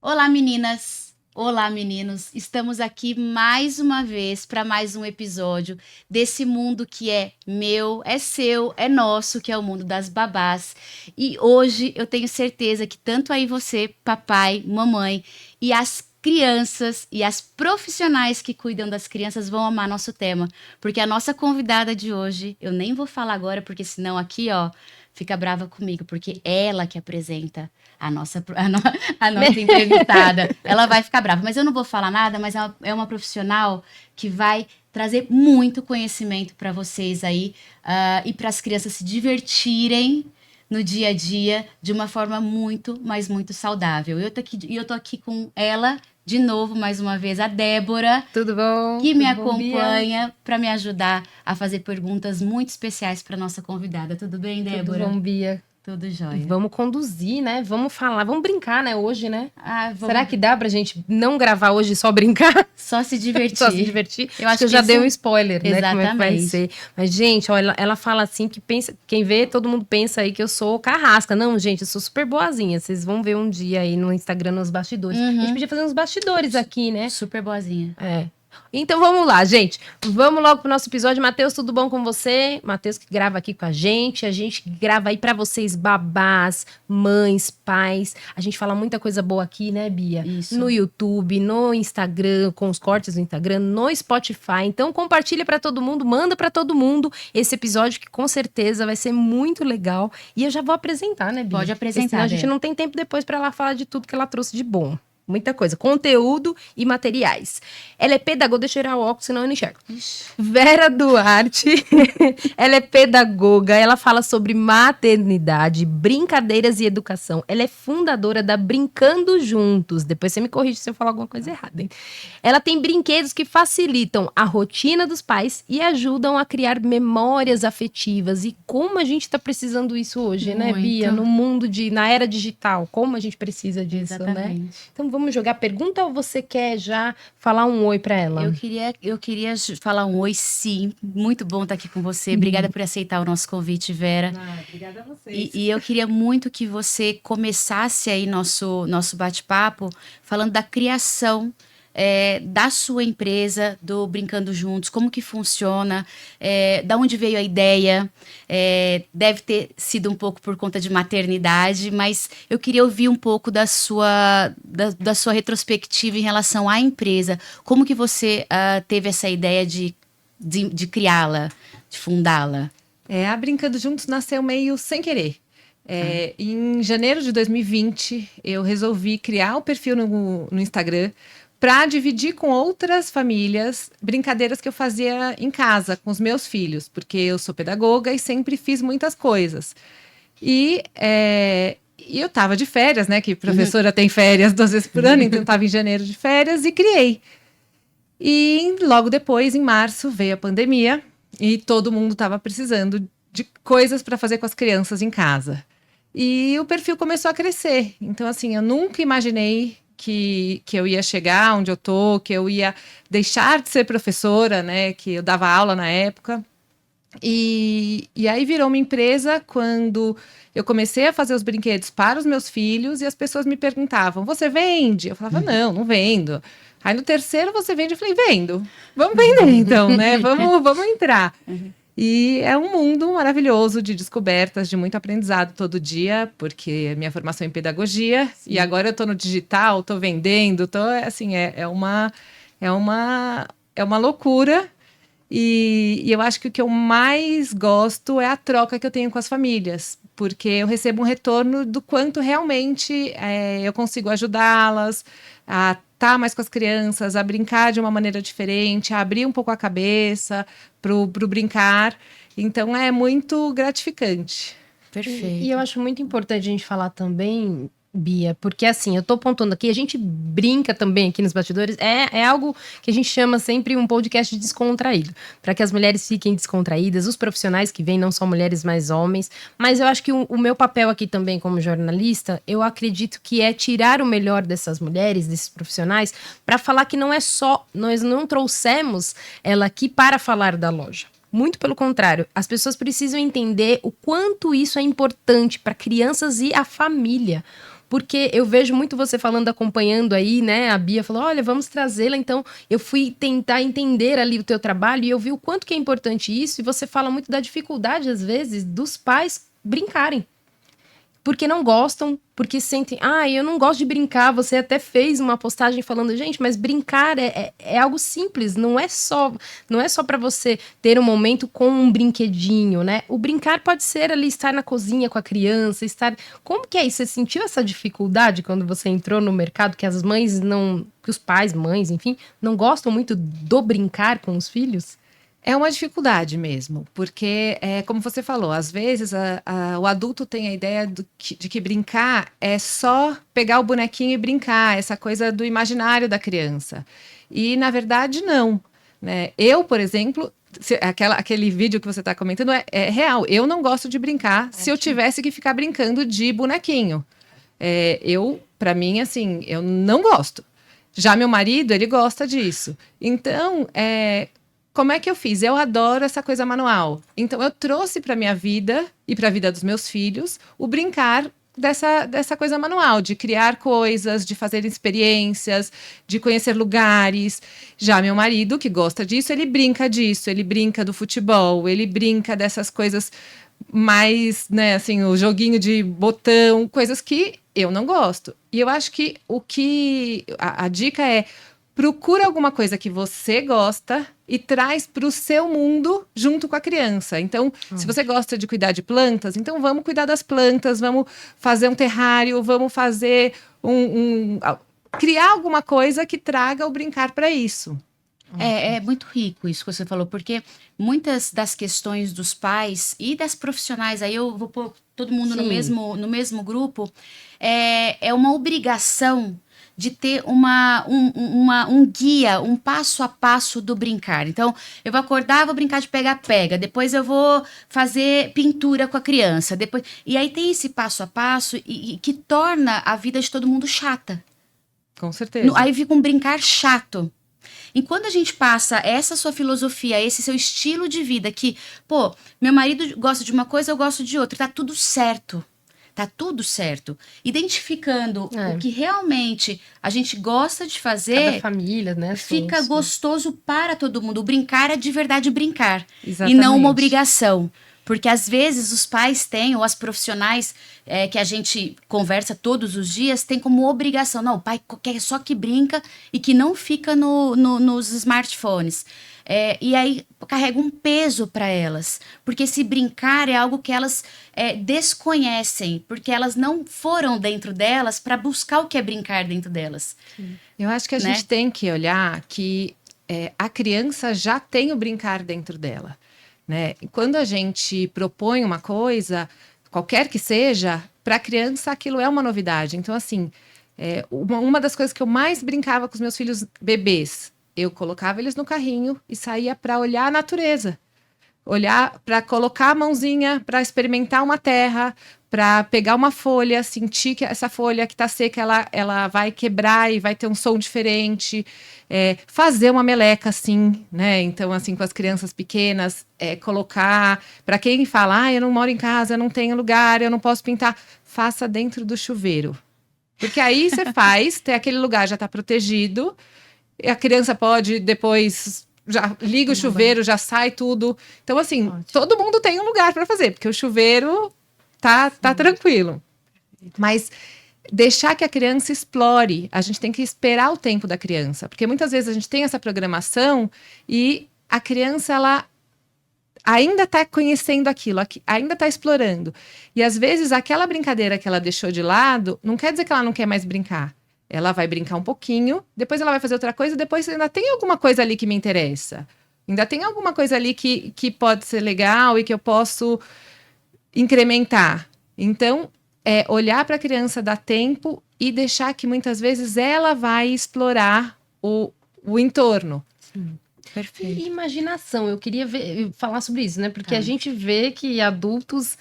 Olá, meninas! Olá, meninos! Estamos aqui mais uma vez para mais um episódio desse mundo que é meu, é seu, é nosso, que é o mundo das babás. E hoje eu tenho certeza que tanto aí você, papai, mamãe e as crianças e as profissionais que cuidam das crianças vão amar nosso tema, porque a nossa convidada de hoje, eu nem vou falar agora, porque senão aqui, ó, fica brava comigo, porque é ela que apresenta a nossa entrevistada. Ela vai ficar brava, mas eu não vou falar nada, mas é uma profissional que vai trazer muito conhecimento para vocês aí, e para as crianças se divertirem no dia a dia de uma forma muito, mas muito saudável. Eu tô aqui com ela de novo, mais uma vez, a Débora, Tudo bom? que me Tudo bom, Bia? acompanha para me ajudar a fazer perguntas muito especiais para nossa convidada. Tudo bem, Débora? Tudo bom, Bia? Tudo jóia. Vamos conduzir, né? Vamos falar, vamos brincar, né? Hoje, né? Vamos... Será que dá pra gente não gravar hoje e só brincar? Só se divertir. Só se divertir? Eu acho que eu já isso... dei um spoiler, né? Exatamente. Como é que vai ser. Mas, gente, ó, ela fala assim que pensa... Quem vê, todo mundo pensa aí que eu sou carrasca. Não, gente, eu sou super boazinha. Vocês vão ver um dia aí no Instagram, nos bastidores. A gente podia fazer uns bastidores aqui, né? Super boazinha. É. Então vamos lá, gente. Vamos logo pro nosso episódio. Matheus, tudo bom com você? Matheus que grava aqui com a gente grava aí pra vocês, babás, mães, pais. A gente fala muita coisa boa aqui, né, Bia? Isso. No YouTube, no Instagram, com os cortes do Instagram, no Spotify. Então compartilha pra todo mundo, manda pra todo mundo esse episódio que com certeza vai ser muito legal. E eu já vou apresentar, né, Bia? Pode apresentar. Senão a gente não tem tempo depois pra ela falar de tudo que ela trouxe de bom. Muita coisa. Conteúdo e materiais. Ela é pedagoga. Deixa eu tirar o óculos, senão eu não enxergo. Vera Duarte. Ela é pedagoga. Ela fala sobre maternidade, brincadeiras e educação. Ela é fundadora da Brincando Juntos. Depois você me corrige se eu falar alguma coisa errada, hein? Ela tem brinquedos que facilitam a rotina dos pais e ajudam a criar memórias afetivas. E como a gente tá precisando isso hoje, Muito. né, Bia? No mundo na era digital. Como a gente precisa disso, Exatamente. né? Então vamos jogar pergunta ou você quer já falar um oi pra ela? Eu queria falar um oi, sim. Muito bom estar aqui com você. Obrigada por aceitar o nosso convite, Vera. Obrigada a vocês. E eu queria muito que você começasse aí nosso bate-papo falando da criação da sua empresa, do Brincando Juntos, como que funciona, da onde veio a ideia, deve ter sido um pouco por conta de maternidade, mas eu queria ouvir um pouco da sua retrospectiva em relação à empresa, como que você teve essa ideia de criá-la, de fundá-la? A Brincando Juntos nasceu meio sem querer. Em janeiro de 2020, eu resolvi criar o perfil no Instagram para dividir com outras famílias brincadeiras que eu fazia em casa com os meus filhos, porque eu sou pedagoga e sempre fiz muitas coisas. E eu estava de férias, né? Que professora tem férias 2 vezes por ano, então eu estava em janeiro de férias e criei. E logo depois, em março, veio a pandemia e todo mundo estava precisando de coisas para fazer com as crianças em casa. E o perfil começou a crescer. Então, assim, eu nunca imaginei que eu ia chegar onde eu tô, que eu ia deixar de ser professora, né? Que eu dava aula na época. E aí virou uma empresa quando eu comecei a fazer os brinquedos para os meus filhos e as pessoas me perguntavam, você vende? Eu falava, não vendo. Aí no terceiro você vende? Eu falei, vendo. Vamos vender então, né? Vamos entrar. E é um mundo maravilhoso de descobertas, de muito aprendizado todo dia, porque minha formação é em pedagogia, sim, e agora eu tô no digital, tô vendendo, assim, é uma loucura. E eu acho que o que eu mais gosto é a troca que eu tenho com as famílias, porque eu recebo um retorno do quanto realmente eu consigo ajudá-las a estar mais com as crianças, a brincar de uma maneira diferente, a abrir um pouco a cabeça pro brincar. Então é muito gratificante. Perfeito. E eu acho muito importante a gente falar também, Bia, porque assim, eu tô pontuando aqui, a gente brinca também aqui nos bastidores, é algo que a gente chama sempre um podcast descontraído, para que as mulheres fiquem descontraídas, os profissionais que vêm, não só mulheres, mas homens, mas eu acho que o meu papel aqui também como jornalista, eu acredito que é tirar o melhor dessas mulheres, desses profissionais, para falar que não é só, nós não trouxemos ela aqui para falar da loja. Muito pelo contrário, as pessoas precisam entender o quanto isso é importante para crianças e a família. porque eu vejo muito você falando, acompanhando aí, né? A Bia falou, olha, vamos trazê-la. Então, eu fui tentar entender ali o teu trabalho e eu vi o quanto que é importante isso. E você fala muito da dificuldade, às vezes, dos pais brincarem. Porque não gostam, porque sentem, eu não gosto de brincar. Você até fez uma postagem falando, gente, mas brincar é algo simples, não é só para você ter um momento com um brinquedinho, né? O brincar pode ser ali estar na cozinha com a criança, Como que é isso? Você sentiu essa dificuldade quando você entrou no mercado, que as mães não, que os pais, mães, enfim, não gostam muito do brincar com os filhos? É uma dificuldade mesmo, porque, como você falou, às vezes o adulto tem a ideia de que brincar é só pegar o bonequinho e brincar, essa coisa do imaginário da criança. E, na verdade, não. Né? Eu, por exemplo, aquele vídeo que você está comentando é real. Eu não gosto de brincar se eu tivesse que ficar brincando de bonequinho. Para mim, assim, eu não gosto. Já meu marido, ele gosta disso. Então, como é que eu fiz? Eu adoro essa coisa manual. Então, eu trouxe para minha vida e para a vida dos meus filhos o brincar dessa coisa manual, de criar coisas, de fazer experiências, de conhecer lugares. Já meu marido, que gosta disso, ele brinca disso. Ele brinca do futebol, ele brinca dessas coisas mais, né, assim, o joguinho de botão, coisas que eu não gosto. E eu acho que a dica é: procura alguma coisa que você gosta e traz para o seu mundo junto com a criança. Então, se você gosta de cuidar de plantas, então vamos cuidar das plantas, vamos fazer um terrário, vamos fazer criar alguma coisa que traga o brincar para isso. É muito rico isso que você falou, porque muitas das questões dos pais e das profissionais, aí eu vou pôr todo mundo no mesmo grupo, é uma obrigação de ter um guia, um passo a passo do brincar. Então, eu vou acordar, vou brincar de pega-pega, depois eu vou fazer pintura com a criança, e aí tem esse passo a passo e que torna a vida de todo mundo chata. Com certeza. Aí fica um brincar chato. E quando a gente passa essa sua filosofia, esse seu estilo de vida, que, meu marido gosta de uma coisa, eu gosto de outra, tá tudo certo. Tá tudo certo. Identificando o que realmente a gente gosta de fazer. Cada família, né? Fica gostoso para todo mundo. O brincar é de verdade brincar. Exatamente. E não uma obrigação. Porque às vezes os pais têm, ou as profissionais que a gente conversa todos os dias, têm como obrigação. Não, o pai quer só que brinca e que não fica nos smartphones. E aí carrega um peso para elas. Porque se brincar é algo que elas desconhecem. Porque elas não foram dentro delas para buscar o que é brincar dentro delas. Eu acho que a gente tem que olhar que a criança já tem o brincar dentro dela. Né? Quando a gente propõe uma coisa, qualquer que seja, para a criança aquilo é uma novidade. Então, assim, uma das coisas que eu mais brincava com os meus filhos bebês, eu colocava eles no carrinho e saía para olhar a natureza. Olhar, para colocar a mãozinha, para experimentar uma terra, para pegar uma folha, sentir que essa folha que está seca, ela vai quebrar e vai ter um som diferente. Fazer uma meleca, assim, né? Então, assim, com as crianças pequenas, colocar... Para quem fala, eu não moro em casa, eu não tenho lugar, eu não posso pintar, faça dentro do chuveiro. Porque aí você tem aquele lugar já está protegido, a criança pode depois... Já liga o chuveiro, já sai tudo. Então, assim, todo mundo tem um lugar para fazer, porque o chuveiro tá tranquilo. Mas deixar que a criança explore, a gente tem que esperar o tempo da criança, porque muitas vezes a gente tem essa programação e a criança, ela ainda está conhecendo aquilo, ainda está explorando. E às vezes aquela brincadeira que ela deixou de lado, não quer dizer que ela não quer mais brincar. Ela vai brincar um pouquinho, depois ela vai fazer outra coisa, depois ainda tem alguma coisa ali que me interessa. Ainda tem alguma coisa ali que pode ser legal e que eu posso incrementar. Então, olhar para a criança, dar tempo e deixar que muitas vezes ela vai explorar o entorno. Sim. Perfeito. E imaginação, eu queria falar sobre isso, né? Porque a gente vê que adultos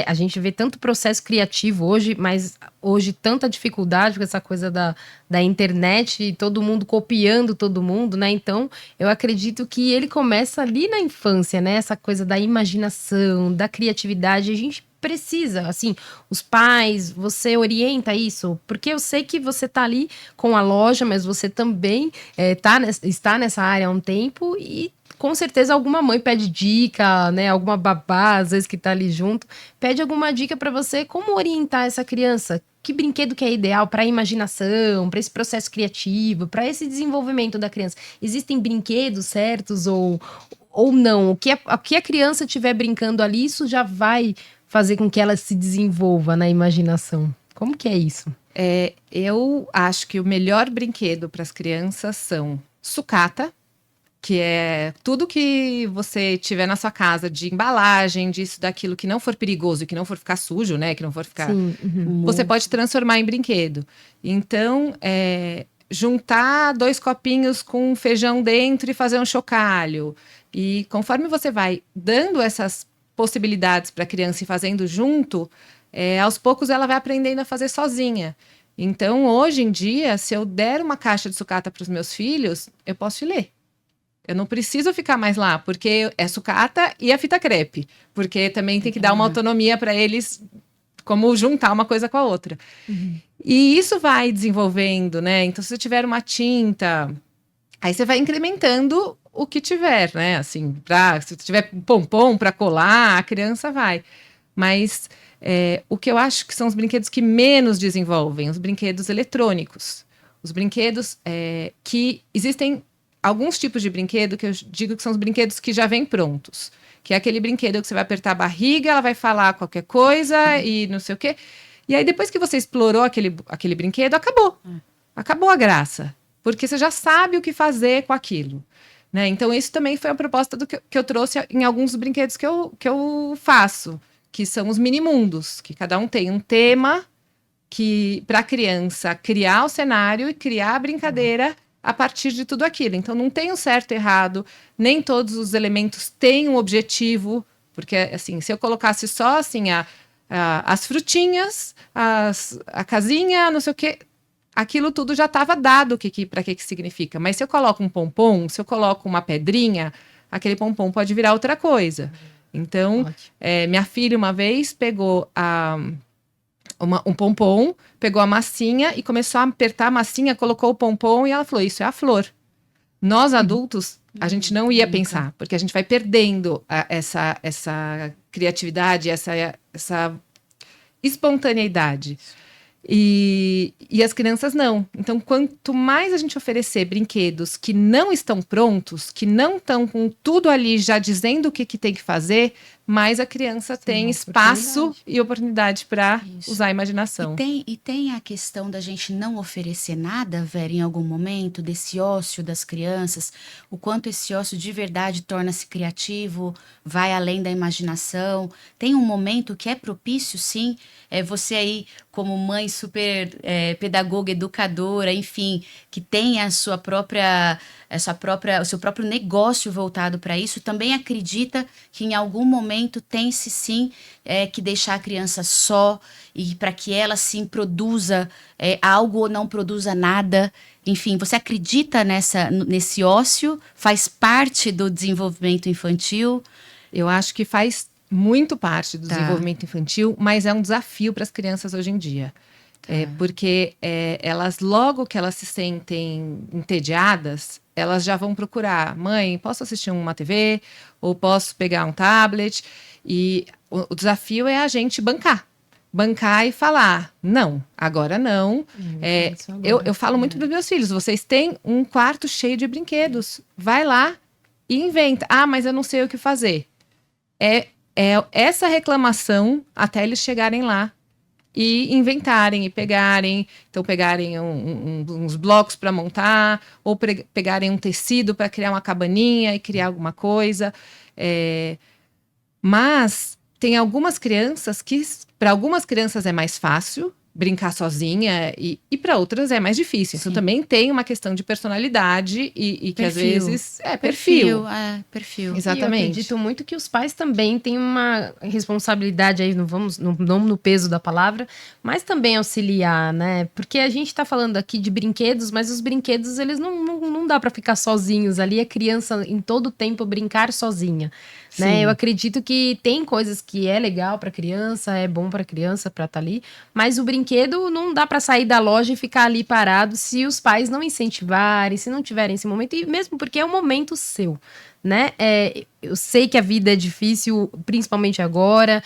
a gente vê tanto processo criativo hoje, mas hoje tanta dificuldade com essa coisa da internet e todo mundo copiando todo mundo, né? Então, eu acredito que ele começa ali na infância, né? Essa coisa da imaginação, da criatividade. A gente precisa, assim, os pais, você orienta isso? Porque eu sei que você tá ali com a loja, mas você também está nessa área há um tempo e com certeza alguma mãe pede dica, né? Alguma babá, às vezes que tá ali junto, pede alguma dica para você como orientar essa criança. Que brinquedo que é ideal para a imaginação, para esse processo criativo, para esse desenvolvimento da criança? Existem brinquedos certos ou não? O que a criança estiver brincando ali, isso já vai fazer com que ela se desenvolva na imaginação. Como que é isso? Eu acho que o melhor brinquedo para as crianças são sucata, que é tudo que você tiver na sua casa de embalagem, disso, daquilo que não for perigoso e que não for ficar sujo, né? Que não for ficar. Sim, Você pode transformar em brinquedo. Então, juntar 2 copinhos com feijão dentro e fazer um chocalho. E conforme você vai dando essas possibilidades para a criança e fazendo junto, aos poucos ela vai aprendendo a fazer sozinha. Então, hoje em dia, se eu der uma caixa de sucata para os meus filhos, eu posso ler. Eu não preciso ficar mais lá, porque é sucata e a fita crepe. Porque também tem que dar uma autonomia para eles, como juntar uma coisa com a outra. E isso vai desenvolvendo, né? Então, se você tiver uma tinta, aí você vai incrementando o que tiver, né? Assim, se tiver pompom para colar, a criança vai. Mas o que eu acho que são os brinquedos que menos desenvolvem, os brinquedos eletrônicos. Os brinquedos que existem alguns tipos de brinquedo que eu digo que são os brinquedos que já vêm prontos. Que é aquele brinquedo que você vai apertar a barriga, ela vai falar qualquer coisa e não sei o quê. E aí, depois que você explorou aquele brinquedo, acabou. Acabou a graça. Porque você já sabe o que fazer com aquilo. Né? Então, isso também foi a proposta que eu trouxe em alguns dos brinquedos que eu faço. Que são os mini-mundos. Que cada um tem um tema para a criança criar o cenário e criar a brincadeira a partir de tudo aquilo. Então, não tem um certo e errado, nem todos os elementos têm um objetivo, porque, assim, se eu colocasse só, assim, as frutinhas, a casinha, não sei o quê, aquilo tudo já estava dado para que significa. Mas se eu coloco um pompom, se eu coloco uma pedrinha, aquele pompom pode virar outra coisa. Então, minha filha uma vez pegou um pompom, pegou a massinha e começou a apertar a massinha, colocou o pompom e ela falou, isso é a flor. Nós, adultos, a gente não ia pensar, porque a gente vai perdendo essa criatividade, essa espontaneidade. E as crianças não. Então, quanto mais a gente oferecer brinquedos que não estão prontos, que não estão com tudo ali já dizendo o que tem que fazer, mais a criança tem espaço e oportunidade para usar a imaginação. E tem a questão da gente não oferecer nada, Vera, em algum momento, desse ócio das crianças, o quanto esse ócio de verdade torna-se criativo, vai além da imaginação. Tem um momento que é propício, sim, você aí, como mãe super pedagoga, educadora, enfim, que tem o seu próprio negócio voltado para isso, também acredita que em algum momento tem-se sim que deixar a criança só e para que ela sim produza algo ou não produza nada. Enfim, você acredita nesse ócio? Faz parte do desenvolvimento infantil? Eu acho que faz muito parte do desenvolvimento infantil, mas é um desafio para as crianças hoje em dia. Porque elas, logo que elas se sentem entediadas, elas já vão procurar, mãe, posso assistir uma TV? Ou posso pegar um tablet? E o desafio é a gente bancar e falar, não, agora não. Eu falo muito para os meus filhos, vocês têm um quarto cheio de brinquedos, vai lá e inventa. Ah, mas eu não sei o que fazer. Essa reclamação até eles chegarem lá e inventarem e pegarem. Então, pegarem uns blocos para montar, ou pegarem um tecido para criar uma cabaninha e criar alguma coisa. Mas tem algumas crianças que, para algumas crianças é mais fácil brincar sozinha e para outras é mais difícil. Então Sim. também tem uma questão de personalidade e que às Perfil. vezes é perfil. Perfil. E eu Exatamente. acredito muito que os pais também têm uma responsabilidade aí, não no peso da palavra, mas também auxiliar, né? Porque a gente tá falando aqui de brinquedos, mas os brinquedos, eles não dá para ficar sozinhos ali, a criança em todo tempo brincar sozinha, né? Sim. Eu acredito que tem coisas que é legal para criança, é bom para criança para estar ali, mas o brinquedo não dá para sair da loja e ficar ali parado se os pais não incentivarem, se não tiverem esse momento, e mesmo porque é um momento seu, né? Eu sei que a vida é difícil, principalmente agora,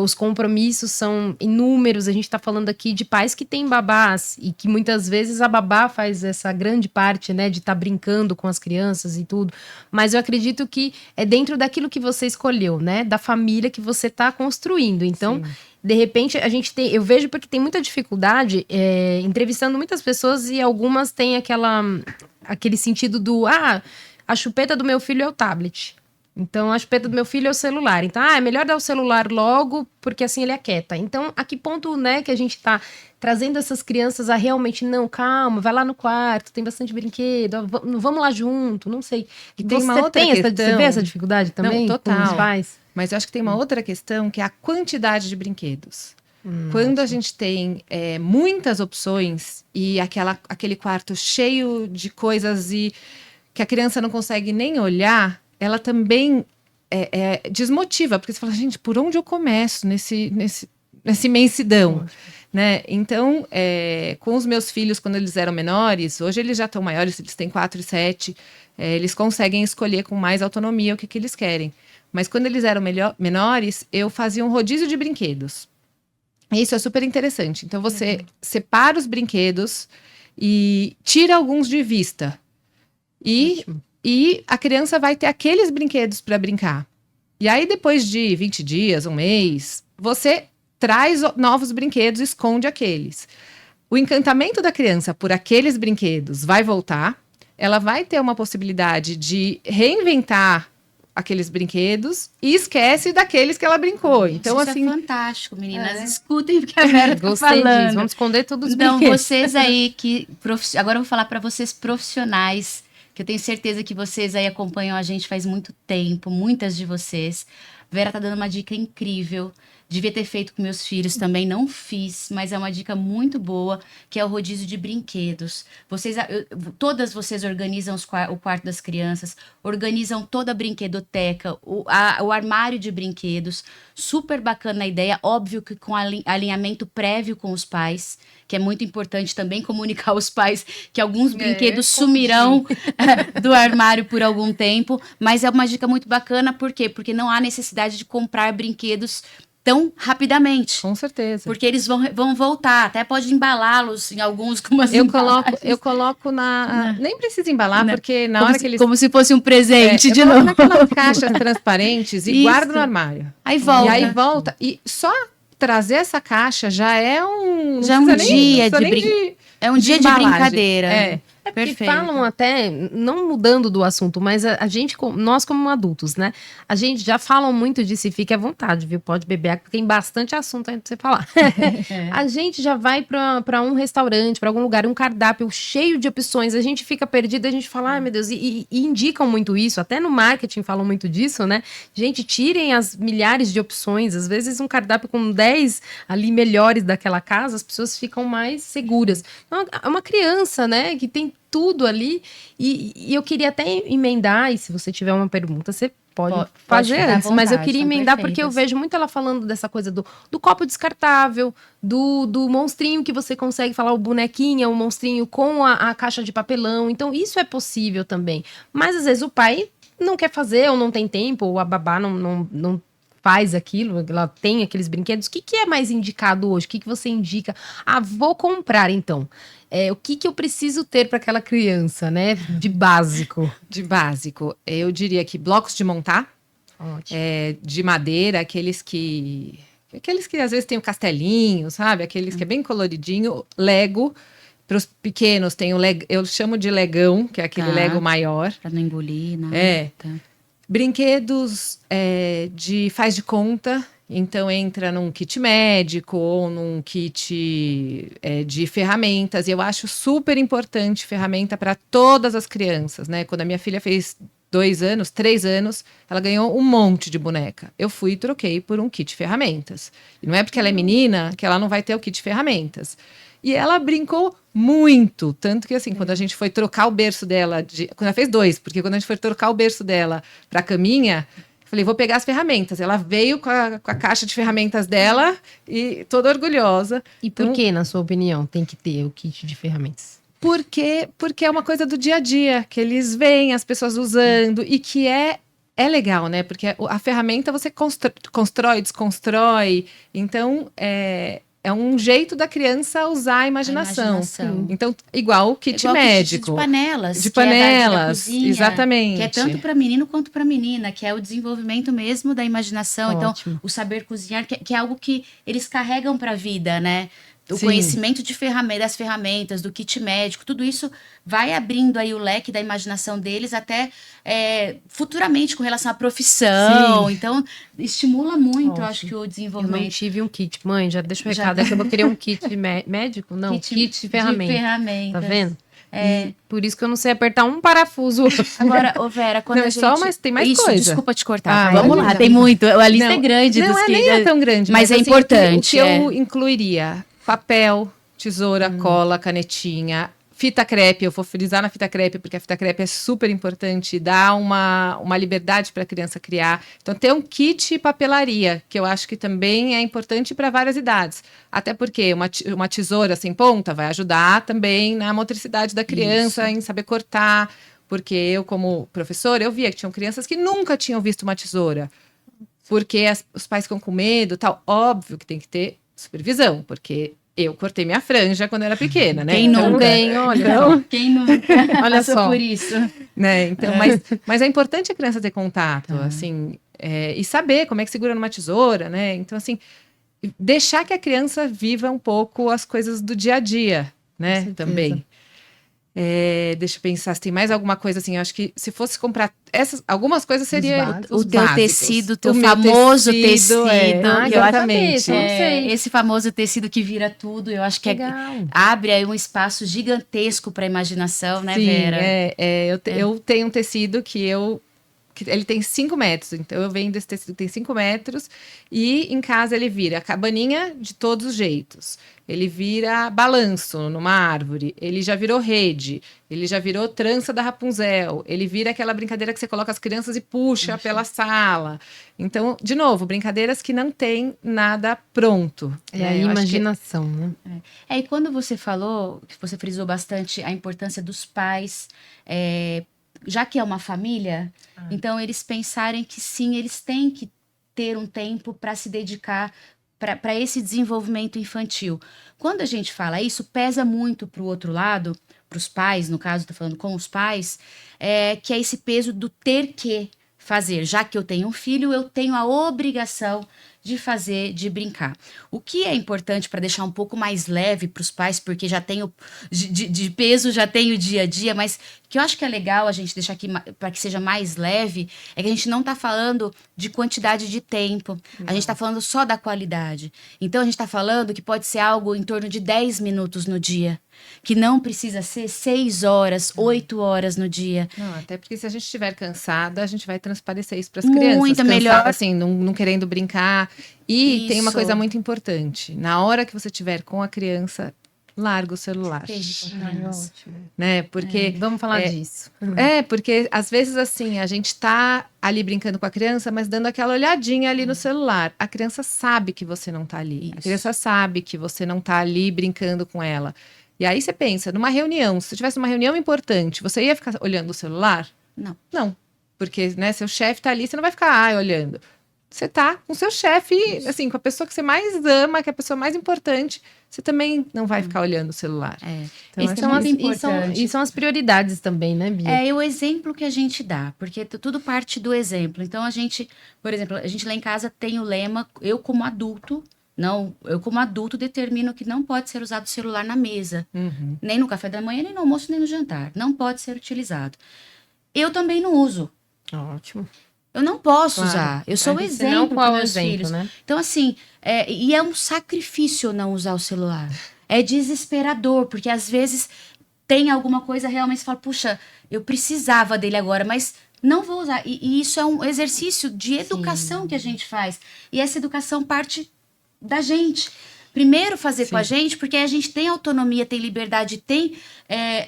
os compromissos são inúmeros, a gente está falando aqui de pais que têm babás e que muitas vezes a babá faz essa grande parte, né, de estar brincando com as crianças e tudo, mas eu acredito que é dentro daquilo que você escolheu, né, da família que você está construindo, então... Sim. De repente, eu vejo porque tem muita dificuldade entrevistando muitas pessoas e algumas têm aquele sentido a chupeta do meu filho é o tablet. Então, a chupeta do meu filho é o celular. Então, é melhor dar o celular logo, porque assim ele aquieta. Então, a que ponto, né, que a gente tá trazendo essas crianças a realmente, não, calma, vai lá no quarto, tem bastante brinquedo, vamos lá junto, não sei. E tem uma Você outra você questão. vê essa dificuldade também? Não, total. Com os pais? Mas eu acho que tem uma outra questão que é a quantidade de brinquedos. Quando a gente tem muitas opções e aquele quarto cheio de coisas e que a criança não consegue nem olhar, ela também desmotiva, porque você fala, gente, por onde eu começo nessa imensidão? Né? Então, com os meus filhos, quando eles eram menores, hoje eles já estão maiores, eles têm 4 e 7, eles conseguem escolher com mais autonomia o que eles querem. Mas quando eles eram menores, eu fazia um rodízio de brinquedos. Isso é super interessante. Então, você separa os brinquedos e tira alguns de vista. E a criança vai ter aqueles brinquedos para brincar. E aí, depois de 20 dias, um mês, você traz novos brinquedos e esconde aqueles. O encantamento da criança por aqueles brinquedos vai voltar. Ela vai ter uma possibilidade de reinventar aqueles brinquedos e esquece daqueles que ela brincou. Então, isso assim, é fantástico, meninas. Escutem o que a Vera tá Gostei falando. disso, vamos esconder todos os Então, brinquedos. vocês aí agora eu vou falar para vocês profissionais, que eu tenho certeza que vocês aí acompanham a gente faz muito tempo, muitas de vocês. Vera tá dando uma dica incrível. Devia ter feito com meus filhos também, não fiz, mas é uma dica muito boa, que é o rodízio de brinquedos. Todas vocês organizam o quarto das crianças, organizam toda a brinquedoteca, o armário de brinquedos. Super bacana a ideia, óbvio que com alinhamento prévio com os pais, que é muito importante também comunicar aos pais que alguns brinquedos sumirão do armário por algum tempo, mas é uma dica muito bacana, por quê? Porque não há necessidade de comprar brinquedos tão rapidamente. com certeza. Porque eles vão voltar, até pode embalá-los em alguns com umas Eu embalagens. coloco nem precisa embalar, porque na como hora se, que eles... como se fosse um presente, eu de coloco novo. naquelas caixas transparentes e Isso. guardo no armário. Aí volta. E aí volta. E só trazer essa caixa já é um... Já é um dia É um dia de embalagem. brincadeira. Porque Perfeito. falam até, não mudando do assunto, mas nós como adultos, né? A gente já falam muito disso e fique à vontade, viu? Pode beber água, tem bastante assunto aí pra você falar. A gente já vai pra um restaurante, pra algum lugar, um cardápio cheio de opções, a gente fica perdido, a gente fala, ai meu Deus, e indicam muito isso, até no marketing falam muito disso, né? Gente, tirem as milhares de opções, às vezes um cardápio com 10 ali melhores daquela casa, as pessoas ficam mais seguras. Então, é uma criança, né, que tem tudo ali, e eu queria até emendar, e se você tiver uma pergunta, você pode fazer ficar à antes, mas eu vontade, queria são emendar porque eu perfeitas. vejo muito ela falando dessa coisa do copo descartável, do monstrinho que você consegue falar, o bonequinho, o monstrinho com a caixa de papelão, então isso é possível também, mas às vezes o pai não quer fazer, ou não tem tempo, ou a babá não faz aquilo, ela tem aqueles brinquedos, o que é mais indicado hoje? O que você indica? Vou comprar então. O que eu preciso ter para aquela criança, né? De básico. De básico. Eu diria que blocos de montar, Ótimo. de madeira, aqueles que às vezes tem o castelinho, sabe? Aqueles que é bem coloridinho. Lego. Para os pequenos tem eu chamo de legão, que é aquele Lego maior. Pra não engolir, né? Brinquedos de faz de conta, então entra num kit médico ou num kit de ferramentas. E eu acho super importante ferramenta para todas as crianças, né? Quando a minha filha fez 2 anos, 3 anos, ela ganhou um monte de boneca. Eu fui e troquei por um kit de ferramentas. E não é porque ela é menina que ela não vai ter o kit de ferramentas. E ela brincou muito, tanto que assim, quando a gente foi trocar o berço dela, quando ela fez 2, porque quando a gente foi trocar o berço dela para a caminha, eu falei, vou pegar as ferramentas. Ela veio com a caixa de ferramentas dela e toda orgulhosa. E por que, na sua opinião, tem que ter o kit de ferramentas? Porque é uma coisa do dia a dia, que eles veem as pessoas usando e que é legal, né? Porque a ferramenta você constrói, desconstrói. Então, é um jeito da criança usar a imaginação. Então, igual o kit médico. De panelas. De panelas, da cozinha, exatamente. Que é tanto para menino quanto para menina, que é o desenvolvimento mesmo da imaginação. Ótimo. Então, o saber cozinhar, que é algo que eles carregam para a vida, né? O Sim. conhecimento das ferramentas, do kit médico, tudo isso vai abrindo aí o leque da imaginação deles até futuramente com relação à profissão. Sim. Então, estimula muito, Ótimo. eu acho que o Eu desenvolvimento. não tive um kit. Mãe, já deixa o recado. É que eu vou querer um kit médico? Não, kit de ferramenta. De ferramentas. Tá vendo? E por isso que eu não sei apertar um parafuso. Agora, ô Vera, quando Não, a é gente... só, mas tem mais coisa. Desculpa te cortar. Ah, Vamos lá, imagina. tem muito. A lista Não, é grande. Não, dos nem é tão grande. Mas é assim, importante. O que eu incluiria? Papel, tesoura, cola, canetinha, fita crepe. Eu vou frisar na fita crepe, porque a fita crepe é super importante. Dá uma liberdade para a criança criar. Então, ter um kit papelaria, que eu acho que também é importante para várias idades. Até porque uma tesoura sem ponta vai ajudar também na motricidade da criança, em saber cortar. Porque eu, como professora, eu via que tinham crianças que nunca tinham visto uma tesoura. Porque os pais ficam com medo e tal. Óbvio que tem que ter supervisão, porque eu cortei minha franja quando era pequena, né? Quem nunca? Também, olha. Então, quem nunca Olha passou só. por isso? Né? Então, mas é importante a criança ter contato, assim, e saber como é que segura numa tesoura, né? Então, assim, deixar que a criança viva um pouco as coisas do dia a dia, né? certeza. Também. Deixa eu pensar se tem mais alguma coisa assim. Eu acho que se fosse comprar algumas coisas seria básicos. O teu básicos. tecido, teu O meu famoso tecido. Ah, que eu acho exatamente. não sei. esse famoso tecido que vira tudo, eu acho que Legal. abre aí um espaço gigantesco para a imaginação, né, Sim, Vera? eu tenho um tecido que ele tem 5 metros, então eu vendo esse tecido que tem 5 metros e em casa ele vira cabaninha de todos os jeitos. Ele vira balanço numa árvore, ele já virou rede, ele já virou trança da Rapunzel, ele vira aquela brincadeira que você coloca as crianças e puxa pela sala. Então, de novo, brincadeiras que não tem nada pronto. É né? a Eu acho que- imaginação, né? E quando você falou, que você frisou bastante a importância dos pais, já que é uma família, então eles pensarem que sim, eles têm que ter um tempo para se dedicar para esse desenvolvimento infantil. Quando a gente fala isso, pesa muito para o outro lado, para os pais, no caso, estou falando com os pais, que é esse peso do ter que fazer. Já que eu tenho um filho, eu tenho a obrigação de fazer, de brincar. O que é importante para deixar um pouco mais leve para os pais, porque já tenho de peso, já tenho o dia a dia, mas que eu acho que é legal a gente deixar aqui para que seja mais leve, é que a gente não está falando de quantidade de tempo, a gente está falando só da qualidade. Então a gente está falando que pode ser algo em torno de 10 minutos no dia, que não precisa ser 6 horas, 8 horas no dia. Não, até porque se a gente estiver cansada, a gente vai transparecer isso para as Muito crianças. Cansada, melhor. assim, não querendo brincar. E tem uma Isso. coisa muito importante. Na hora que você estiver com a criança, larga o celular. Né? Porque Vamos falar disso. porque às vezes assim, a gente tá ali brincando com a criança, mas dando aquela olhadinha ali no celular. A criança sabe que você não tá ali. A Isso. criança sabe que você não tá ali brincando com ela. E aí você pensa, numa reunião, se você tivesse uma reunião importante, você ia ficar olhando o celular? Não. Não. Porque, né, seu chefe tá ali, você não vai ficar olhando. Você tá com seu chefe, assim, com a pessoa que você mais ama, que é a pessoa mais importante, você também não vai ficar olhando o celular. Então, Isso acho é muito que- importante. E são as prioridades também, né, Bia? É o exemplo que a gente dá, porque tudo parte do exemplo. Então a gente, por exemplo, a gente lá em casa tem o lema, eu como adulto determino que não pode ser usado o celular na mesa, Uhum. nem no café da manhã, nem no almoço, nem no jantar. Não pode ser utilizado. Eu também não uso. Ótimo. Eu não posso Claro. usar. Eu sou o Senão, exemplo qual para é o meus exemplo, filhos. né? Então, assim, e é um sacrifício não usar o celular. É desesperador, porque às vezes tem alguma coisa realmente, você fala, puxa, eu precisava dele agora, mas não vou usar. E isso é um exercício de educação que a gente faz. E essa educação parte da gente. Primeiro fazer com a gente, porque a gente tem autonomia, tem liberdade, tem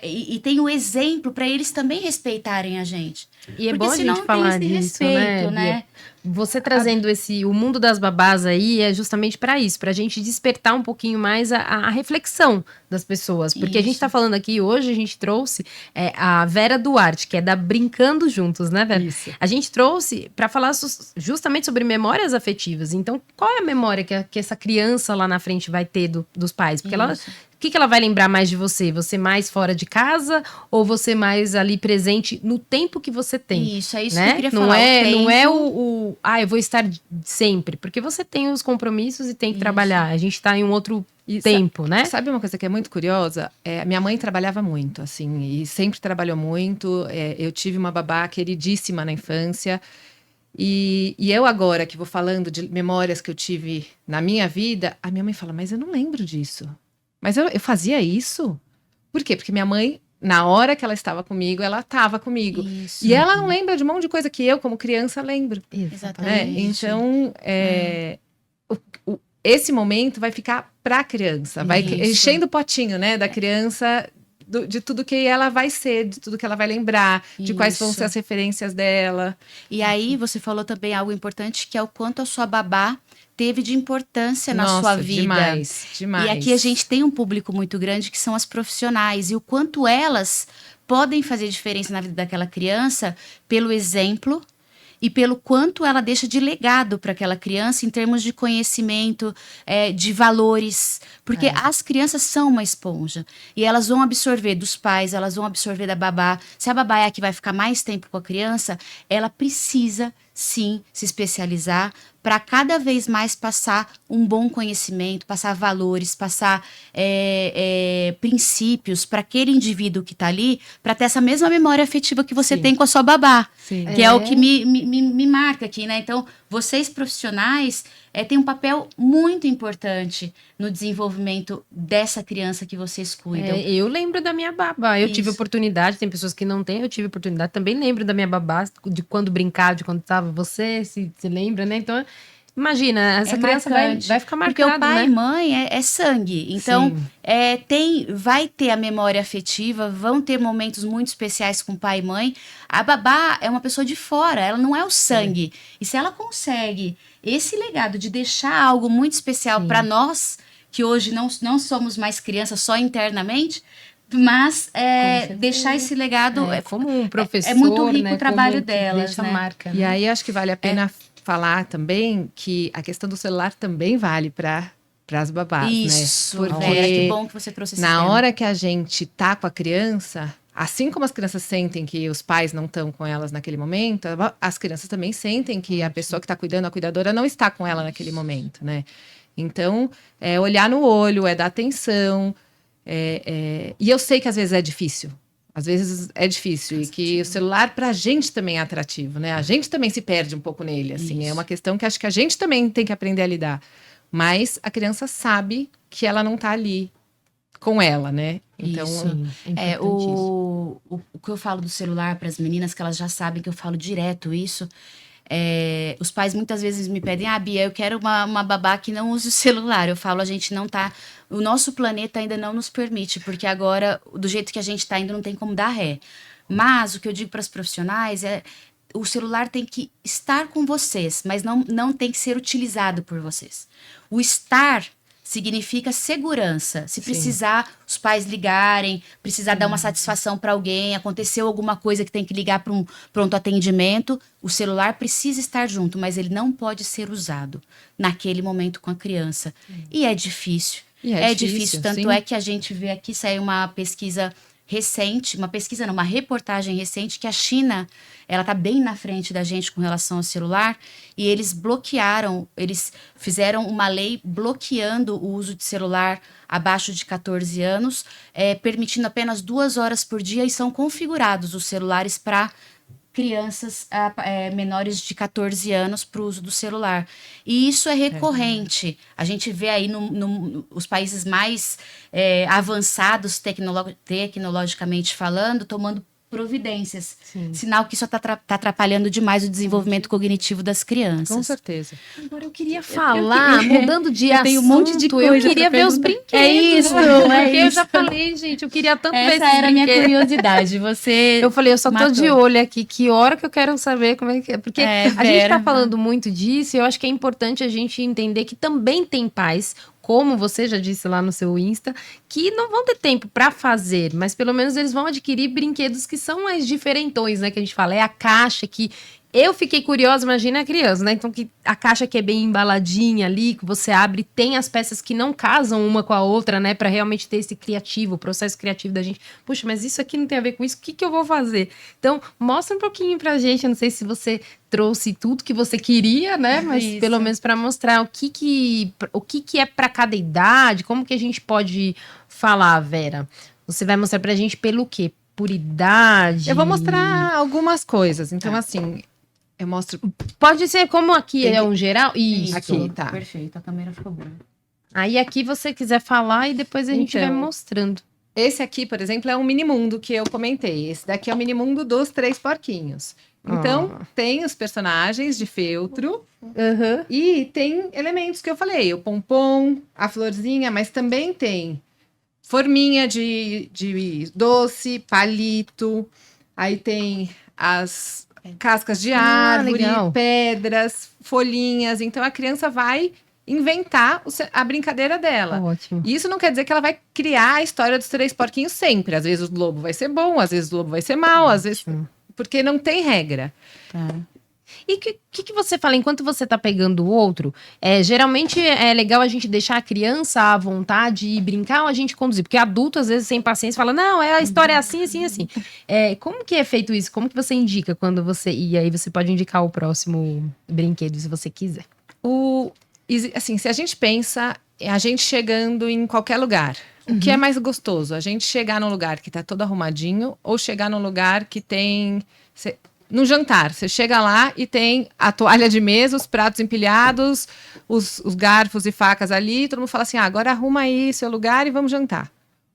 e tem o exemplo para eles também respeitarem a gente. E é Porque bom a senão gente não falar tem esse disso, respeito, né, Bia? né? Você trazendo o mundo das babás aí é justamente para isso, para a gente despertar um pouquinho mais a reflexão das pessoas. Porque a gente Isso. tá falando aqui, hoje a gente trouxe a Vera Duarte, que é da Brincando Juntos, né, Vera? Isso. A gente trouxe para falar justamente sobre memórias afetivas. Então, qual é a memória que essa criança lá na frente vai ter dos pais? Porque ela. Isso. O que ela vai lembrar mais de você? Você mais fora de casa ou você mais ali presente no tempo que você tem? Isso, é isso Né? que eu queria Não falar. não é tempo. eu vou estar sempre, porque você tem os compromissos e tem que Isso. trabalhar. A gente tá em um outro E tempo, né? Sabe uma coisa que é muito curiosa? Minha mãe trabalhava muito, assim, e sempre trabalhou muito. Eu tive uma babá queridíssima na infância. E eu agora, que vou falando de memórias que eu tive na minha vida, a minha mãe fala, mas eu não lembro disso. Mas eu fazia isso? Por quê? Porque minha mãe, na hora que ela estava comigo, ela estava comigo. Isso. E ela não lembra de um monte de coisa que eu, como criança, lembro. Exatamente. Então, esse momento vai ficar para a criança, vai Isso. enchendo o potinho, né, da criança, de tudo que ela vai ser, de tudo que ela vai lembrar, de quais vão Isso. ser as referências dela. E aí você falou também algo importante, que é o quanto a sua babá teve de importância na Nossa, sua vida. demais, demais. E aqui a gente tem um público muito grande que são as profissionais e o quanto elas podem fazer diferença na vida daquela criança pelo exemplo e pelo quanto ela deixa de legado para aquela criança em termos de conhecimento, de valores. Porque as crianças são uma esponja e elas vão absorver dos pais, elas vão absorver da babá. Se a babá é a que vai ficar mais tempo com a criança, ela precisa sim se especializar para cada vez mais passar um bom conhecimento, passar valores, passar princípios para aquele indivíduo que está ali, para ter essa mesma memória afetiva que você Sim. tem com a sua babá. Sim. Que é o que me marca aqui, né? Então, vocês profissionais têm um papel muito importante no desenvolvimento dessa criança que vocês cuidam. Eu lembro da minha babá. Eu tive Isso. oportunidade, tem pessoas que não têm, eu tive oportunidade. Também lembro da minha babá, de quando brincava, de quando tava você, se lembra, né? Então, imagina, essa criança marcante, vai ficar porque marcada, o pai né? e mãe é sangue. Então, Sim. vai ter a memória afetiva, vão ter momentos muito especiais com pai e mãe. A babá é uma pessoa de fora, ela não é o sangue. E se ela consegue esse legado de deixar algo muito especial para nós, que hoje não somos mais crianças só internamente, mas deixar esse legado Como um professor, é muito rico né? o trabalho Como que delas, deixa né? marca. E aí acho que vale a pena falar também que a questão do celular também vale para as babás, Isso, né? Vera, que bom que você trouxe esse Na tema. hora que a gente tá com a criança, assim como as crianças sentem que os pais não estão com elas naquele momento, as crianças também sentem que a pessoa que está cuidando, a cuidadora, não está com ela naquele momento, né? Então, olhar no olho, dar atenção. E eu sei que às vezes é difícil. Às vezes é difícil. E que o celular, pra gente, também é atrativo, né? A gente também se perde um pouco nele, assim. É uma questão que acho que a gente também tem que aprender a lidar. Mas a criança sabe que ela não tá ali com ela, né? Então, Isso. É importante isso. O que eu falo do celular para as meninas, que elas já sabem que eu falo direto isso. Os pais muitas vezes me pedem, Bia, eu quero uma babá que não use o celular. Eu falo, a gente não tá. O nosso planeta ainda não nos permite, porque agora, do jeito que a gente tá, ainda não tem como dar ré. Mas o que eu digo para as profissionais o celular tem que estar com vocês, mas não tem que ser utilizado por vocês. O estar significa segurança. Se precisar, os pais ligarem, precisar dar uma satisfação para alguém, aconteceu alguma coisa que tem que ligar para um pronto atendimento, o celular precisa estar junto, mas ele não pode ser usado naquele momento com a criança. E é difícil. É difícil, tanto sim. é que a gente vê aqui, saiu uma pesquisa recente, uma reportagem recente que a China, ela tá bem na frente da gente com relação ao celular e eles fizeram uma lei bloqueando o uso de celular abaixo de 14 anos, permitindo apenas 2 horas por dia e são configurados os celulares para crianças menores de 14 anos para o uso do celular. E isso é recorrente. A gente vê aí os países mais avançados tecnologicamente falando, tomando providências. Sim. Sinal que isso tá atrapalhando demais o desenvolvimento cognitivo das crianças. Com certeza. Agora eu queria falar, mudando de eu assunto, tenho um monte de eu coisa queria pra ver os perguntar. brinquedos. É isso, Porque eu já falei, gente, eu queria tanto ver Essa esses era a minha brinquedos. curiosidade. Você Eu falei, eu só tô matou. de olho aqui, que hora que eu quero saber como é que é. Porque a gente Vera. tá falando muito disso e eu acho que é importante a gente entender que também tem pais, como você já disse lá no seu Insta, que não vão ter tempo pra fazer, mas pelo menos eles vão adquirir brinquedos que são mais diferentões, né? Que a gente fala, é a caixa que... Eu fiquei curiosa, imagina a criança, né? Então, que a caixa que é bem embaladinha ali, que você abre, tem as peças que não casam uma com a outra, né? Pra realmente ter esse criativo, o processo criativo da gente. Puxa, mas isso aqui não tem a ver com isso, o que eu vou fazer? Então, mostra um pouquinho pra gente, eu não sei se você trouxe tudo que você queria, né? Mas Isso. pelo menos pra mostrar o que é pra cada idade, como que a gente pode falar, Vera? Você vai mostrar pra gente pelo quê? Por idade? Eu vou mostrar algumas coisas. Então, assim, eu mostro. Pode ser como aqui Tem é um geral? Isso. Aqui, tá. Perfeito, a câmera ficou boa. Aí aqui você quiser falar e depois a gente Então, vai mostrando. Esse aqui, por exemplo, é um mini mundo que eu comentei. Esse daqui é o mini mundo dos 3 porquinhos. Então, tem os personagens de feltro Uhum. e tem elementos que eu falei. O pompom, a florzinha, mas também tem forminha de doce, palito. Aí tem as cascas de árvore, legal. pedras, folhinhas. Então, a criança vai inventar a brincadeira dela. Ótimo. E isso não quer dizer que ela vai criar a história dos 3 porquinhos sempre. Às vezes o lobo vai ser bom, às vezes o lobo vai ser mau, às vezes... Porque não tem regra. Tá. E o que você fala enquanto você tá pegando o outro? Geralmente é legal a gente deixar a criança à vontade e brincar ou a gente conduzir? Porque adulto, às vezes, sem paciência, fala, não, a história é assim, assim, assim. Como que é feito isso? Como que você indica quando você... E aí você pode indicar o próximo brinquedo, se você quiser. Assim, se a gente pensa, é a gente chegando em qualquer lugar. O que é mais gostoso? A gente chegar num lugar que tá todo arrumadinho ou chegar num lugar que tem... No jantar, você chega lá e tem a toalha de mesa, os pratos empilhados, os garfos e facas ali, todo mundo fala assim, agora arruma aí seu lugar e vamos jantar.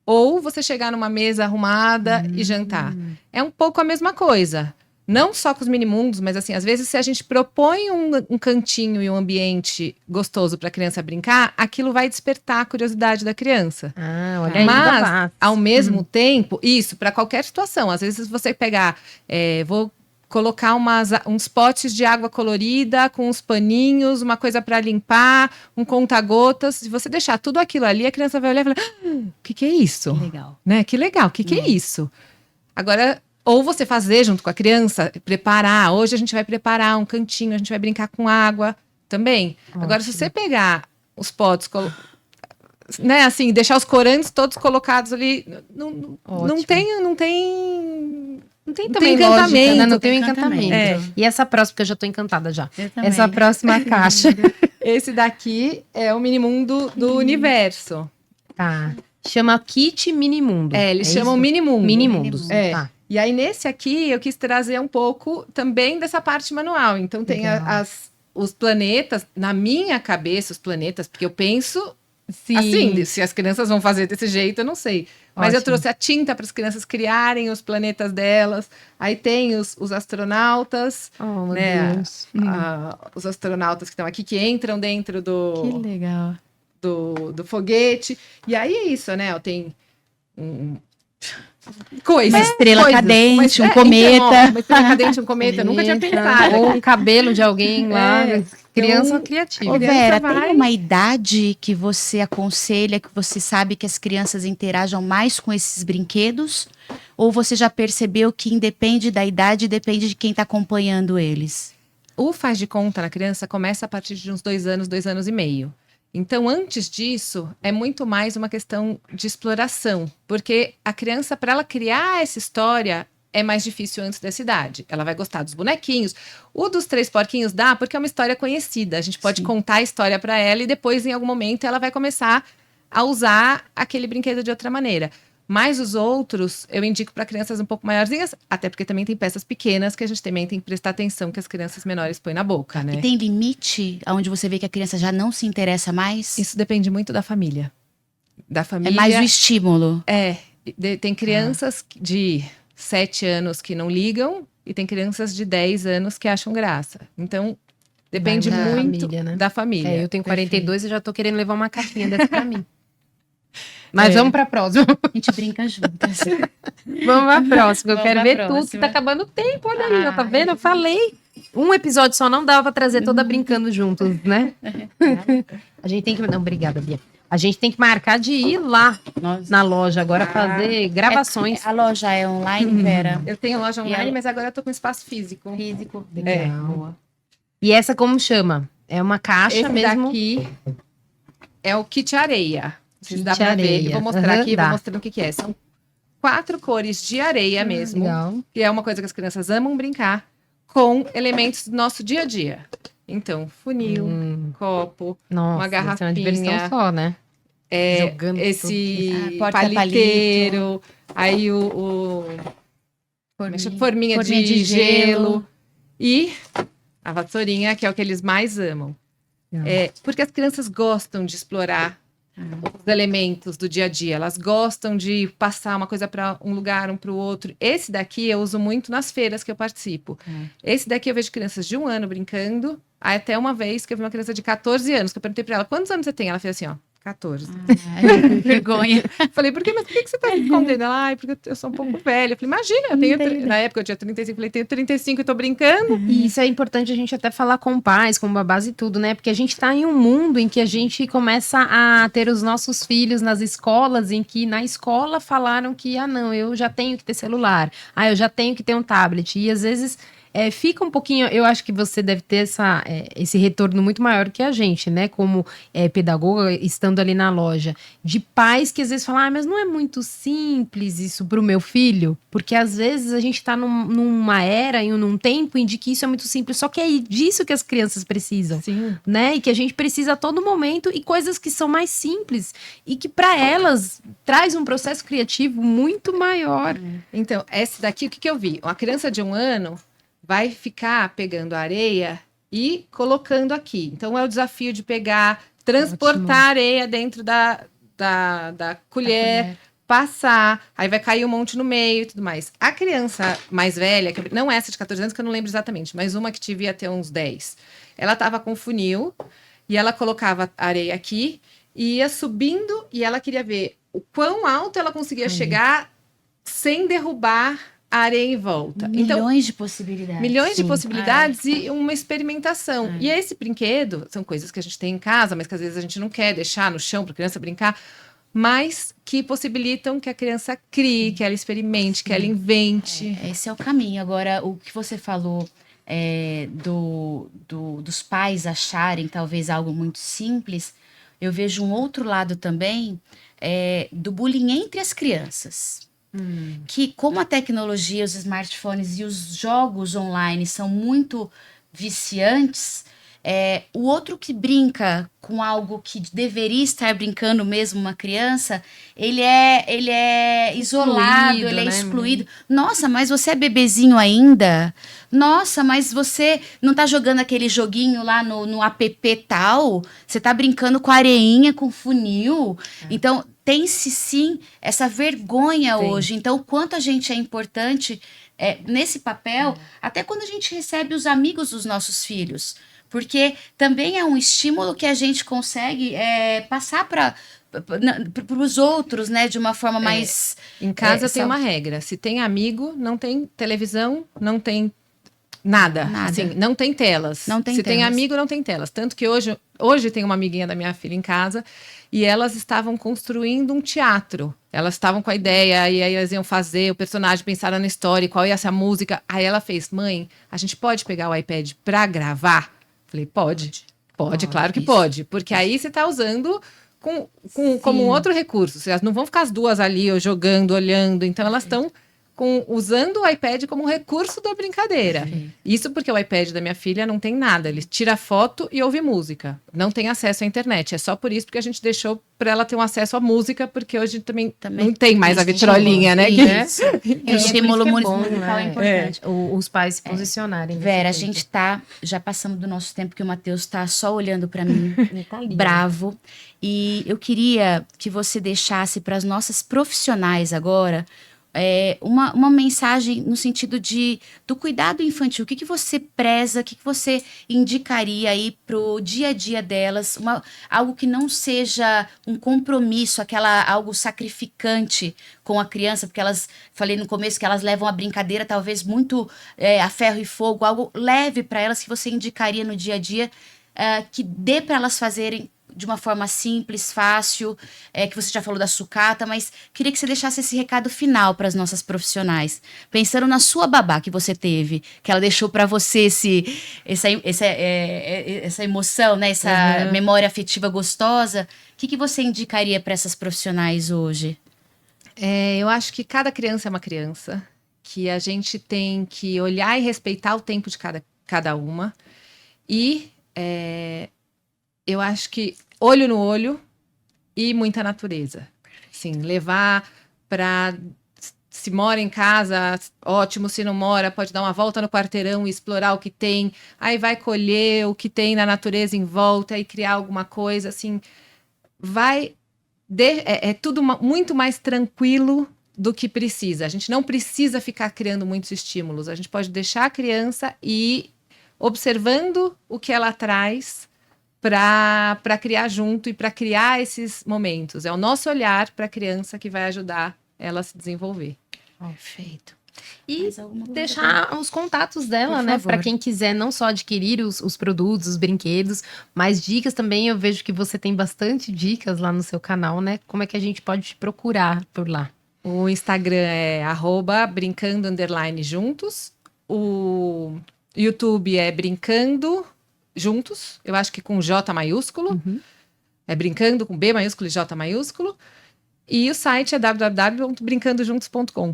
Ou você chegar numa mesa arrumada e jantar. É um pouco a mesma coisa. Não só com os minimundos, mas assim, às vezes se a gente propõe um cantinho e um ambiente gostoso para a criança brincar, aquilo vai despertar a curiosidade da criança. Ah, olha aí. Mas, ao mesmo tempo, isso, para qualquer situação. Às vezes você pegar, vou colocar uns potes de água colorida com uns paninhos, uma coisa para limpar, um conta-gotas. Se você deixar tudo aquilo ali, a criança vai olhar e falar, o que é isso? Que legal. Né? Que legal, o que é isso? Agora... Ou você fazer junto com a criança, preparar. Hoje a gente vai preparar um cantinho, a gente vai brincar com água também. Ótimo. Agora, se você pegar os potes, né, assim, deixar os corantes todos colocados ali, não tem Não tem também encantamento, lógica, né? Não não tem tem encantamento. encantamento. E essa próxima, porque eu já tô encantada já. Eu também. Essa próxima caixa. Esse daqui é o minimundo do universo. Tá. Chama Kit Minimundo. Eles chamam minimundo. Minimundos. É. Tá. E aí, nesse aqui, eu quis trazer um pouco também dessa parte manual. Então, tem Legal. os planetas, na minha cabeça, os planetas, porque eu penso Sim. assim, se as crianças vão fazer desse jeito, eu não sei. Mas eu Ótimo. trouxe a tinta para as crianças criarem os planetas delas. Aí tem os astronautas, Oh, meu né? Deus. Os astronautas que estão aqui, que entram dentro Que legal. do foguete. E aí é isso, né? Tem coisas. Uma estrela coisas. cadente, um Então, ó, cometa. uma estrela cadente, um cometa. Eu nunca tinha pensado. Ou um cabelo de alguém lá. Criança então, criativa. Ô, criança Vera, vai- tem uma idade que você aconselha, que você sabe que as crianças interajam mais com esses brinquedos? Ou você já percebeu que independe da idade, depende de quem está acompanhando eles? O faz de conta na criança começa a partir de uns 2 anos, 2 anos e meio. Então, antes disso, é muito mais uma questão de exploração. Porque a criança, para ela criar essa história, é mais difícil antes dessa idade. Ela vai gostar dos bonequinhos. O dos 3 porquinhos dá porque é uma história conhecida. A gente pode Sim. contar a história para ela e depois, em algum momento, ela vai começar a usar aquele brinquedo de outra maneira. Mas os outros eu indico para crianças um pouco maiorzinhas, até porque também tem peças pequenas que a gente também tem que prestar atenção que as crianças menores põem na boca, né? E tem limite onde você vê que a criança já não se interessa mais? Isso depende muito da família. Da É família. mais o estímulo. Tem crianças de 7 anos que não ligam e tem crianças de 10 anos que acham graça. Então, depende Da muito família, né? da família. Eu tenho 42 e já tô querendo levar uma caixinha dessa pra mim. Mas vamos pra próxima. A gente brinca juntas. Vamos pra próxima. Eu Vamos quero pra ver tudo, que próxima. tá acabando o tempo. Olha aí, ó, tá vendo? Eu falei. Um episódio só não dava pra trazer toda brincando juntos, né? A gente tem que... Não, obrigada, Bia. A gente tem que marcar de ir lá Nós- na loja agora fazer gravações. A loja é online, Vera? Eu tenho loja E online, ela- mas agora eu tô com espaço físico. Físico. Legal. E essa como chama? É uma caixa Esse mesmo? daqui é o kit areia. Vocês dá Kit pra ver. areia. Eu vou mostrar Aham, aqui, dá. vou mostrando o que que é. São 4 cores de areia mesmo. Legal. Que é uma coisa que as crianças amam brincar com elementos do nosso dia a dia. Então, funil, copo, Nossa, uma deve ser uma diversão garrafinha. só, né? Jogando esse tudo. Ah, paliteiro, aí forminha de gelo e a vassourinha, que é o que eles mais amam. Porque as crianças gostam de explorar os elementos do dia a dia, elas gostam de passar uma coisa para um lugar, um para o outro. Esse daqui eu uso muito nas feiras que eu participo. Esse daqui eu vejo crianças de 1 ano brincando, aí até uma vez que eu vi uma criança de 14 anos, que eu perguntei para ela, quantos anos você tem? Ela fez assim, ó, 14. Ai, que vergonha. Falei, por quê? Mas por que você tá se escondendo? Ela, ai, porque eu sou um pouco velha. Eu falei, imagina, eu tenho... Entendi. Na época eu tinha 35, falei, tenho 35 e tô brincando. E isso é importante a gente até falar com pais, com babás e tudo, né? Porque a gente tá em um mundo em que a gente começa a ter os nossos filhos nas escolas, em que na escola falaram que, não, eu já tenho que ter celular, eu já tenho que ter um tablet. E às vezes fica um pouquinho, eu acho que você deve ter esse retorno muito maior que a gente, né? Como pedagoga, estando ali na loja, de pais que às vezes falam, mas não é muito simples isso pro meu filho, porque às vezes a gente tá numa era e num tempo em que isso é muito simples, só que é disso que as crianças precisam, Sim. né? E que a gente precisa a todo momento, e coisas que são mais simples e que para elas traz um processo criativo muito maior. Então, esse daqui, o que eu vi? Uma criança de 1 ano vai ficar pegando a areia e colocando aqui. Então, é o desafio de pegar, transportar a areia dentro da colher, passar, aí vai cair um monte no meio e tudo mais. A criança mais velha, que não essa de 14 anos, que eu não lembro exatamente, mas uma que devia ter uns 10, ela tava com funil e ela colocava a areia aqui e ia subindo e ela queria ver o quão alto ela conseguia chegar sem derrubar a areia em volta. Então, Milhões de possibilidades. milhões de Sim. possibilidades e uma experimentação. E esse brinquedo são coisas que a gente tem em casa, mas que às vezes a gente não quer deixar no chão para a criança brincar, mas que possibilitam que a criança crie, que ela experimente, que ela invente. Esse é o caminho. Agora, o que você falou dos pais acharem talvez algo muito simples, eu vejo um outro lado também do bullying entre as crianças. Que como a tecnologia, os smartphones e os jogos online são muito viciantes, o outro que brinca com algo que deveria estar brincando mesmo uma criança, ele é isolado, Excluído, ele é né? excluído. Nossa, mas você é bebezinho ainda? Nossa, mas você não tá jogando aquele joguinho lá no app tal? Você tá brincando com areinha, com funil? Então, tem-se sim essa vergonha Tem. hoje. Então, o quanto a gente é importante nesse papel, até quando a gente recebe os amigos dos nossos filhos. Porque também é um estímulo que a gente consegue passar para os outros, né? De uma forma mais... Em casa tem uma regra: se tem amigo, não tem televisão, não tem nada. Nada. Assim, não tem telas. Não tem se tem telas. amigo, não tem telas. Tanto que hoje tem uma amiguinha da minha filha em casa e elas estavam construindo um teatro. Elas estavam com a ideia, e aí elas iam fazer o personagem, pensaram na história, qual ia ser a música. Aí ela fez: mãe, a gente pode pegar o iPad para gravar? Falei, pode, claro que isso. pode. Porque aí você está usando como um outro recurso. Elas não vão ficar as duas ali, jogando, olhando. Então, elas estão usando o iPad como um recurso da brincadeira. Isso porque o iPad da minha filha não tem nada. Ele tira foto e ouve música. Não tem acesso à internet. É só por isso que a gente deixou para ela ter um acesso à música, porque hoje também não tem mais a vitrolinha, né? Isso. É, O estímulo por isso que é bom, musical é né? importante. Os pais se posicionarem. Vera, a nesse gente tá já passando do nosso tempo, que o Matheus tá só olhando para mim, tempo. Ele tá ali, bravo. E eu queria que você deixasse para as nossas profissionais agora uma mensagem no sentido do cuidado infantil. O que você preza, o que você indicaria aí pro dia a dia delas? Algo que não seja um compromisso, algo sacrificante com a criança, porque falei no começo que elas levam a brincadeira talvez muito a ferro e fogo, algo leve para elas que você indicaria no dia a dia, que dê para elas fazerem de uma forma simples, fácil, que você já falou da sucata, mas queria que você deixasse esse recado final para as nossas profissionais. Pensando na sua babá que você teve, que ela deixou para você essa emoção, né? Essa memória afetiva gostosa. O que você indicaria para essas profissionais hoje? Eu acho que cada criança é uma criança, que a gente tem que olhar e respeitar o tempo de cada uma. E eu acho que olho no olho e muita natureza. Sim, levar para... Se mora em casa, ótimo. Se não mora, pode dar uma volta no quarteirão e explorar o que tem. Aí vai colher o que tem na natureza em volta e criar alguma coisa, assim. É tudo muito mais tranquilo do que precisa. A gente não precisa ficar criando muitos estímulos. A gente pode deixar a criança e ir observando o que ela traz para criar junto e para criar esses momentos. É o nosso olhar para a criança que vai ajudar ela a se desenvolver. Perfeito. E deixar os contatos dela, né? Para quem quiser não só adquirir os produtos, os brinquedos, mas dicas também. Eu vejo que você tem bastante dicas lá no seu canal, né? Como é que a gente pode te procurar por lá? O Instagram é @brincando_juntos. O YouTube é Brincando Juntos. Eu acho que com J maiúsculo. É Brincando com B maiúsculo e J maiúsculo. E o site é www.brincandojuntos.com.br.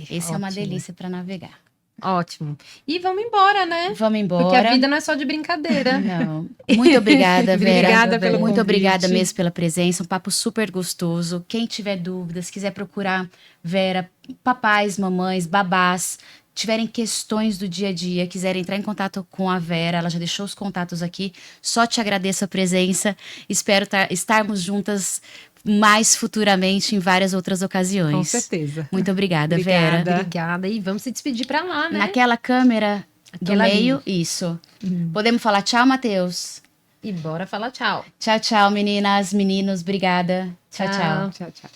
Esse é uma delícia para navegar. Ótimo. E vamos embora, né? Vamos embora. Porque a vida não é só de brincadeira. Não. Muito obrigada, Vera. Obrigada pelo Muito convite. obrigada mesmo pela presença. Um papo super gostoso. Quem tiver dúvidas, quiser procurar Vera, papais, mamães, babás, tiverem questões do dia a dia, quiserem entrar em contato com a Vera, ela já deixou os contatos aqui. Só te agradeço a presença. Espero estarmos juntas mais futuramente em várias outras ocasiões. Com certeza. Muito obrigada, Vera. Obrigada. E vamos se despedir para lá, né? Naquela câmera Aquela do meio, ali. isso. Podemos falar tchau, Matheus? E bora falar tchau. Tchau, tchau, meninas, meninos. Obrigada. Tchau, tchau. Tchau, tchau.